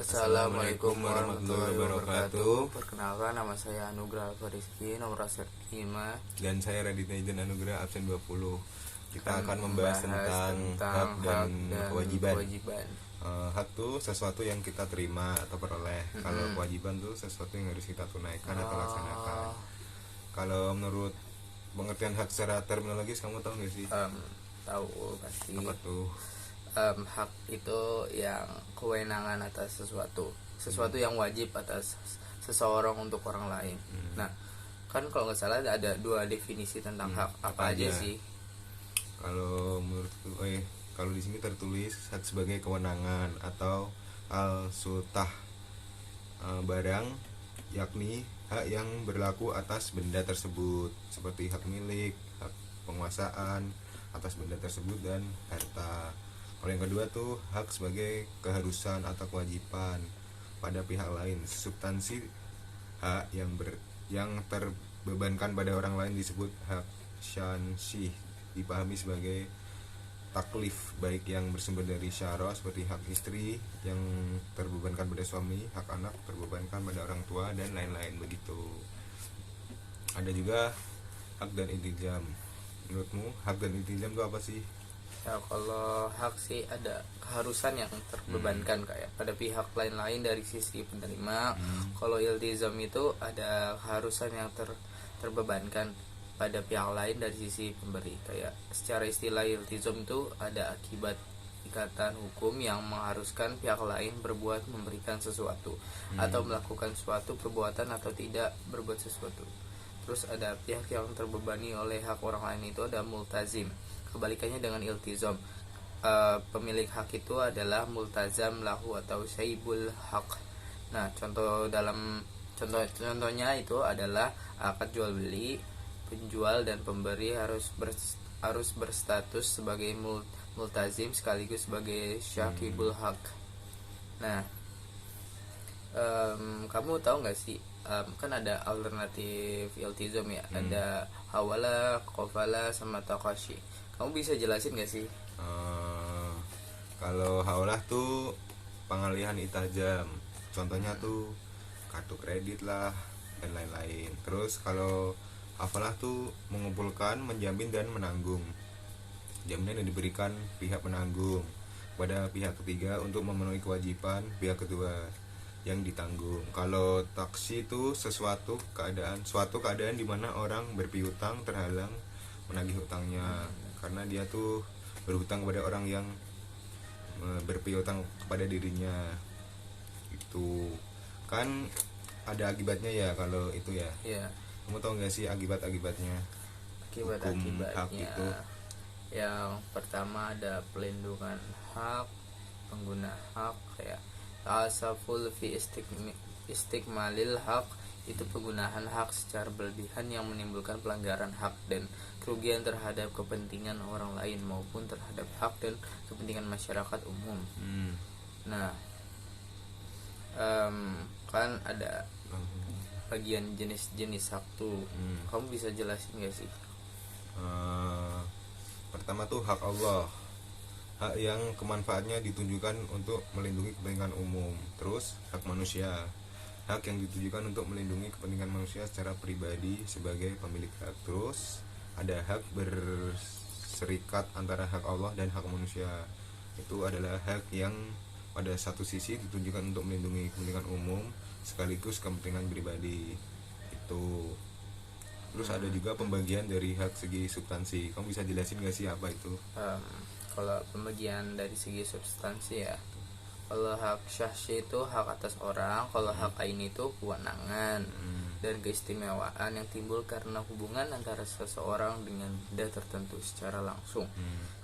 Assalamualaikum warahmatullahi wabarakatuh. Perkenalkan, nama saya Anugrah Fariski, nomor reservasi 5. Dan saya Raditya Ijen Anugrah, absen 20. Kita akan membahas tentang hak dan kewajiban. Hak tuh sesuatu yang kita terima atau peroleh. Kalau kewajiban tuh sesuatu yang harus kita tunaikan atau laksanakan. Kalau menurut pengertian hak secara terminologis, kamu tahu nggak sih? Tahu pasti. Apa tuh? Hak itu yang kewenangan atas sesuatu yang wajib atas seseorang untuk orang lain. Nah, kan kalau nggak salah ada dua definisi tentang hak. Apa aja sih? Kalau menurutku, kalau di sini tertulis hak sebagai kewenangan atau al-sultah barang, yakni hak yang berlaku atas benda tersebut, seperti hak milik, hak penguasaan atas benda tersebut, dan harta. Kalau yang kedua tuh hak sebagai keharusan atau kewajiban pada pihak lain. Substansi hak yang terbebankan pada orang lain disebut hak syansih, dipahami sebagai taklif, baik yang bersumber dari syara seperti hak istri yang terbebankan pada suami, hak anak terbebankan pada orang tua, dan lain-lain begitu. Ada juga hak dan iltizam. Menurutmu hak dan iltizam itu apa sih? Ya, kalau hak sih ada keharusan yang terbebankan kayak pada pihak lain-lain dari sisi penerima. Kalau iltizam itu ada keharusan yang terbebankan pada pihak lain dari sisi pemberi. Kayak secara istilah iltizam itu ada akibat ikatan hukum yang mengharuskan pihak lain berbuat memberikan sesuatu atau melakukan suatu perbuatan atau tidak berbuat sesuatu. Terus ada pihak yang terbebani oleh hak orang lain, itu ada multazim. Kebalikannya dengan iltizam, pemilik hak itu adalah multazam lahu atau syaibul hak. Nah, contohnya itu adalah akad jual beli. Penjual dan pemberi harus berstatus sebagai multazim sekaligus sebagai syakibul hak. Nah, kamu tahu nggak sih, kan ada alternatif iltizam ya, ada hawala, qafala, sama taqashi. Kamu bisa jelasin nggak sih? Kalau haulah tuh pengalihan itajam, contohnya tuh kartu kredit lah dan lain-lain. Terus kalau hafalah tuh mengumpulkan, menjamin, dan menanggung. Jaminan yang diberikan pihak penanggung pada pihak ketiga untuk memenuhi kewajiban pihak kedua yang ditanggung. Kalau taksi itu suatu keadaan di mana orang berpiutang terhalang menagih hutangnya karena dia tuh berhutang kepada orang yang berpiutang kepada dirinya. Itu kan ada akibatnya ya kalau itu ya. Iya. Kamu tahu nggak sih akibatnya? Akibat-akibatnya itu. Yang pertama ada pelindungan hak, pengguna hak, kayak tasaful fi istikmalil hak, itu penggunaan hak secara berlebihan yang menimbulkan pelanggaran hak dan kerugian terhadap kepentingan orang lain maupun terhadap hak dan kepentingan masyarakat umum. Nah, kan ada bagian jenis-jenis hak tuh. Kamu bisa jelasin gak sih? Pertama tuh hak Allah, hak yang kemanfaatnya ditujukan untuk melindungi kepentingan umum. Terus hak manusia, hak yang ditujukan untuk melindungi kepentingan manusia secara pribadi sebagai pemilik hak. Terus ada hak berserikat antara hak Allah dan hak manusia. Itu adalah hak yang pada satu sisi ditujukan untuk melindungi kepentingan umum sekaligus kepentingan pribadi. Itu. Terus ada juga pembagian dari hak segi substansi. Kamu bisa jelasin gak sih apa itu? Kalau pembagian dari segi substansi ya, kalau hak syahsi itu hak atas orang. Kalau hak ain itu kewenangan dan keistimewaan yang timbul karena hubungan antara seseorang dengan benda tertentu secara langsung.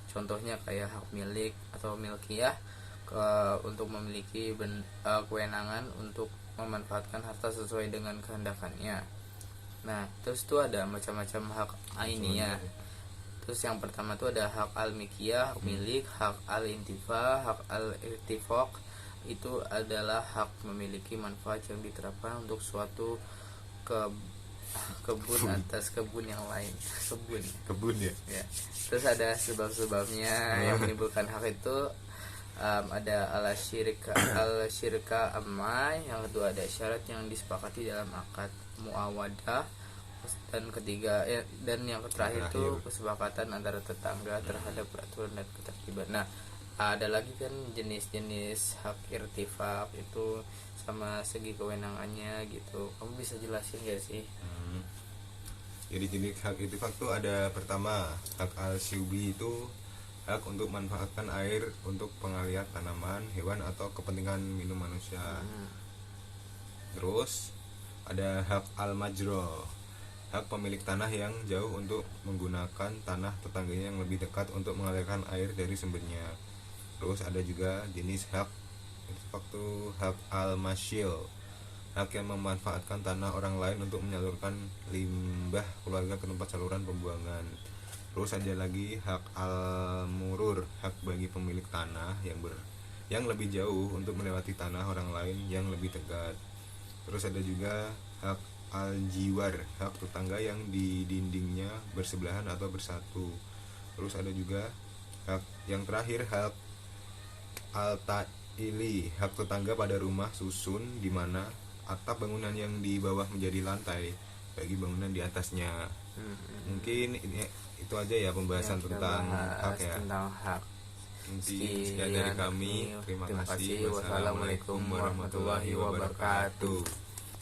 Contohnya kayak hak milik atau milkiyah, untuk memiliki kewenangan untuk memanfaatkan harta sesuai dengan kehendakannya. Nah, terus tuh ada macam-macam hak ainiyah. Terus yang pertama tuh ada hak al-milkiyah, hak milik, hak al-intifa, hak al-irtifaq. Itu adalah hak memiliki manfaat yang diterapkan untuk suatu kebun atas kebun yang lain. Kebun ya. Terus ada sebab-sebabnya yang menimbulkan hak itu. ada al-syirka amma, yang kedua ada syarat yang disepakati dalam akad muawadah, dan ketiga dan yang terakhir itu kesepakatan antara tetangga terhadap peraturan dan ketertiban. Nah, ada lagi kan jenis-jenis hak irtifak itu sama segi kewenangannya gitu. Kamu bisa jelasin gak sih? Jadi jenis hak irtifak tuh ada pertama hak al-syubi, itu hak untuk manfaatkan air untuk pengalian tanaman, hewan atau kepentingan minum manusia. Terus ada hak al-majro, hak pemilik tanah yang jauh untuk menggunakan tanah tetangganya yang lebih dekat untuk mengalirkan air dari sumbernya. Terus ada juga jenis hak irtifak tuh hak al-masyil, hak yang memanfaatkan tanah orang lain untuk menyalurkan limbah keluarga ke tempat saluran pembuangan. Terus ada lagi hak al-murur, hak bagi pemilik tanah yang lebih jauh untuk melewati tanah orang lain yang lebih dekat. Terus ada juga hak al-jiwar, hak tetangga yang di dindingnya bersebelahan atau bersatu. Terus ada juga hak yang terakhir hak al-ta'ili, hak tetangga pada rumah susun di mana atap bangunan yang di bawah menjadi lantai bagi bangunan di atasnya. Mungkin itu aja ya pembahasan tentang hak ya. Tentang hak. Sekian dari kami. Terima kasih. Wassalamualaikum warahmatullahi wabarakatuh.